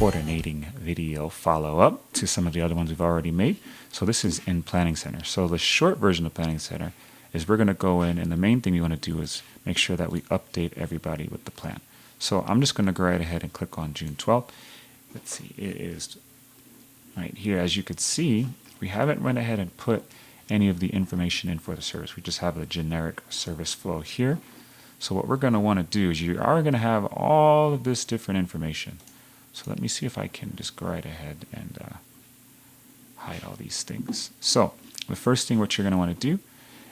coordinating video follow-up to some of the other ones we've already made. So this is in Planning Center. So the short version of Planning Center is we're going to go in, and the main thing we want to do is make sure that we update everybody with the plan. So I'm just going to go right ahead and click on June 12th. Let's see, it is right here. As you can see, we haven't went ahead and put any of the information in for the service. We just have a generic service flow here. So what we're going to want to do is you are going to have all of this different information. So let me see if I can just go right ahead and hide all these things. So the first thing what you're going to want to do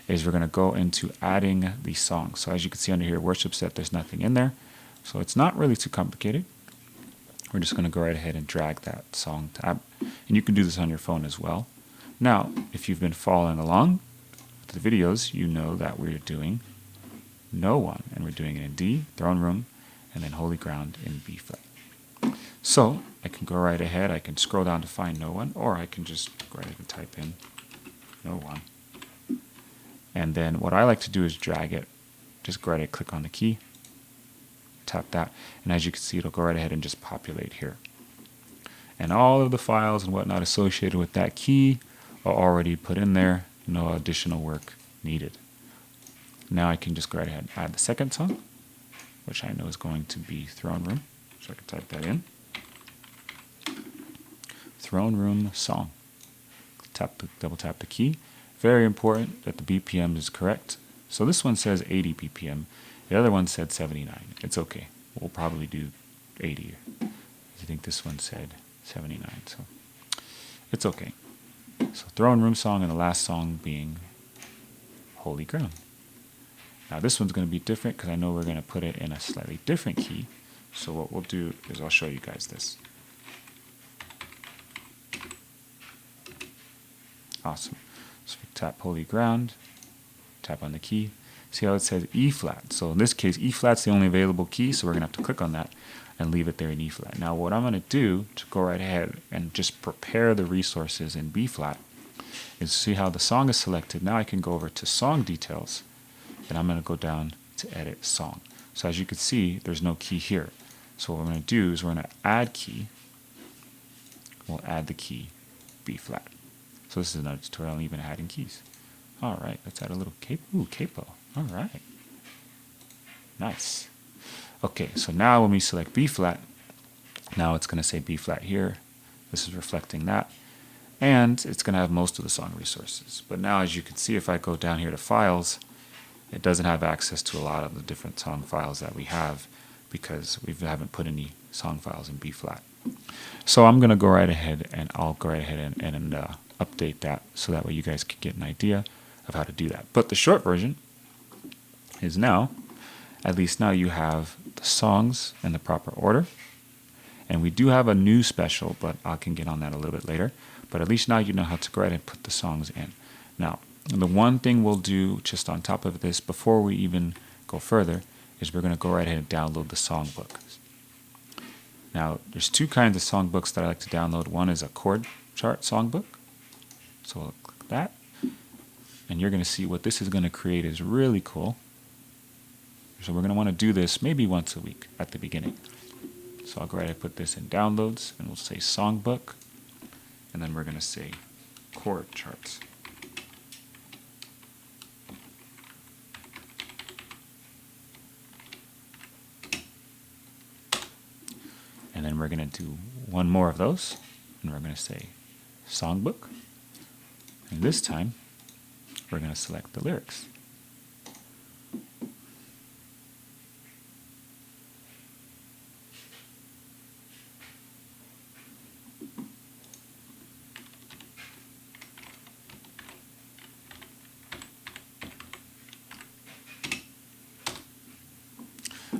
is we're going to go into adding the songs. So as you can see under here, worship set, there's nothing in there. So it's not really too complicated. We're just going to go right ahead and drag that song tab. And you can do this on your phone as well. Now, if you've been following along with the videos, you know that we're doing No One. And we're doing it in D, Throne Room, and then Holy Ground in B flat. So I can go right ahead. I can scroll down to find No One, or I can just go right ahead and type in No One. And then what I like to do is drag it. Just go right ahead, click on the key, tap that, and as you can see, it'll go right ahead and just populate here. And all of the files and whatnot associated with that key are already put in there. No additional work needed. Now I can just go right ahead and add the second song, which I know is going to be Throne Room. So I can type that in. Throne Room song. Double tap the key. Very important that the BPM is correct. So this one says 80 BPM. The other one said 79. It's okay. We'll probably do 80. I think this one said 79. So it's okay. So Throne Room song, and the last song being Holy Ground. Now this one's going to be different because I know we're going to put it in a slightly different key. So what we'll do is I'll show you guys this. Awesome. So we tap Holy Ground, tap on the key. See how it says E flat. So in this case, E flat's the only available key, so we're going to have to click on that and leave it there in E flat. Now what I'm going to do to go right ahead and just prepare the resources in B flat is see how the song is selected. Now I can go over to Song Details, and I'm going to go down to Edit Song. So as you can see, there's no key here. So what we're going to do is we're going to add key. We'll add the key B flat. So this is another tutorial on even adding keys. All right, let's add a little capo. All right. Nice. Okay, so now when we select B flat, now it's going to say B flat here. This is reflecting that. And it's going to have most of the song resources. But now as you can see, if I go down here to Files, it doesn't have access to a lot of the different song files that we have because we haven't put any song files in B flat. So I'm going to go right ahead and I'll go right ahead and update that so that way you guys can get an idea of how to do that. But the short version is now, at least now you have the songs in the proper order. And we do have a new special, but I can get on that a little bit later. But at least now you know how to go ahead and put the songs in. Now, the one thing we'll do just on top of this before we even go further is we're going to go right ahead and download the songbook. Now, there's two kinds of songbooks that I like to download. One is a chord chart songbook. So we'll click that. And you're going to see what this is going to create is really cool. So we're going to want to do this maybe once a week at the beginning. So I'll go ahead and put this in Downloads, and we'll say Songbook. And then we're going to say Chord Charts. And then we're going to do one more of those, and we're going to say Songbook. And this time, we're going to select the lyrics.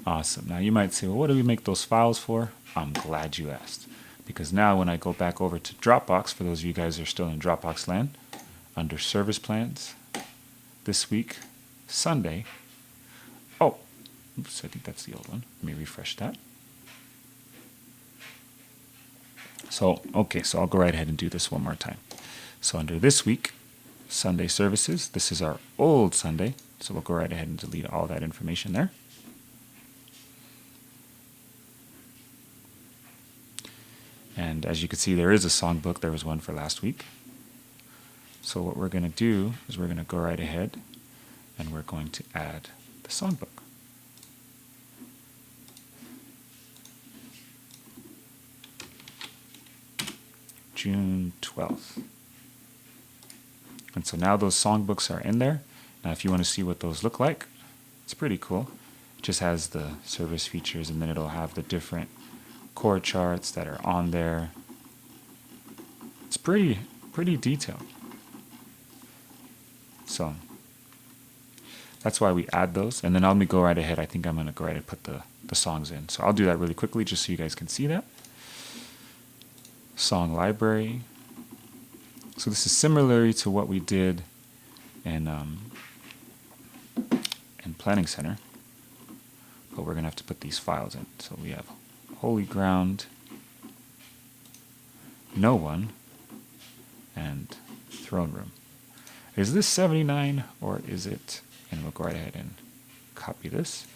Awesome. Now you might say, well, what do we make those files for? I'm glad you asked. Because now when I go back over to Dropbox, for those of you guys who are still in Dropbox land, under Service Plans, this week, Sunday, oh, oops, I think that's the old one. Let me refresh that. So, okay, so I'll go right ahead and do this one more time. So under this week, Sunday services, this is our old Sunday. So we'll go right ahead and delete all that information there. And as you can see, there is a songbook. There was one for last week. So what we're going to do is we're going to go right ahead and we're going to add the songbook. June 12th. And so now those songbooks are in there. Now if you want to see what those look like, it's pretty cool. It just has the service features, and then it'll have the different chord charts that are on there. It's pretty detailed. So that's why we add those. And then let me go right ahead. I think I'm going to go right and put the songs in. So I'll do that really quickly just so you guys can see that. Song library. So this is similar to what we did in Planning Center, but we're going to have to put these files in. So we have Holy Ground, No One, and Throne Room. Is this 79 or is it? And we'll go right ahead and copy this.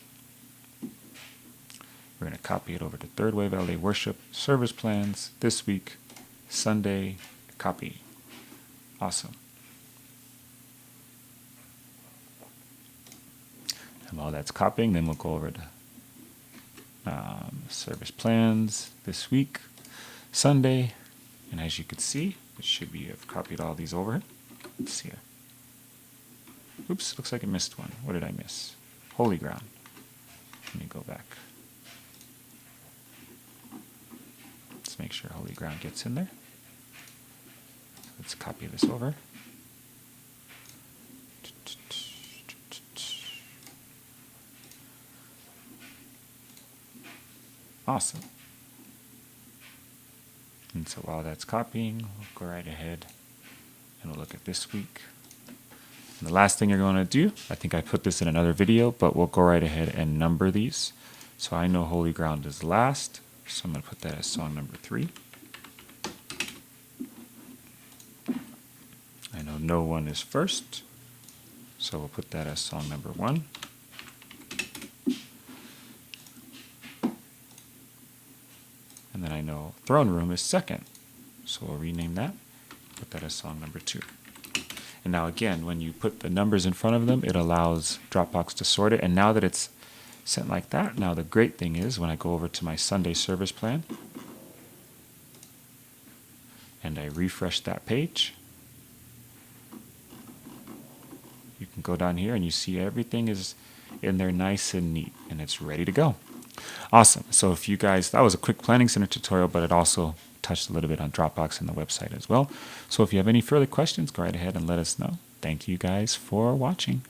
We're going to copy it over to Third Wave LA Worship Service Plans this week, Sunday, copy. Awesome. And while that's copying, then we'll go over to Service Plans this week, Sunday. And as you can see, it should be, I've copied all these over. Let's see here. Oops, looks like I missed one. What did I miss? Holy Ground. Let me go back. Let's make sure Holy Ground gets in there. Let's copy this over. Awesome. And so while that's copying, we'll go right ahead and we'll look at this week. And the last thing you're going to do, I think I put this in another video, but we'll go right ahead and number these. So I know Holy Ground is last, so I'm going to put that as song number 3. I know No One is first, so we'll put that as song number 1. And then I know Throne Room is second, so we'll rename that, put that as song number 2. And now again, when you put the numbers in front of them, it allows Dropbox to sort it. And now that it's sent like that, now the great thing is when I go over to my Sunday service plan and I refresh that page, you can go down here and you see everything is in there nice and neat and it's ready to go. Awesome. So if you guys, that was a quick Planning Center tutorial, but it also touched a little bit on Dropbox and the website as well. So if you have any further questions, go right ahead and let us know. Thank you guys for watching.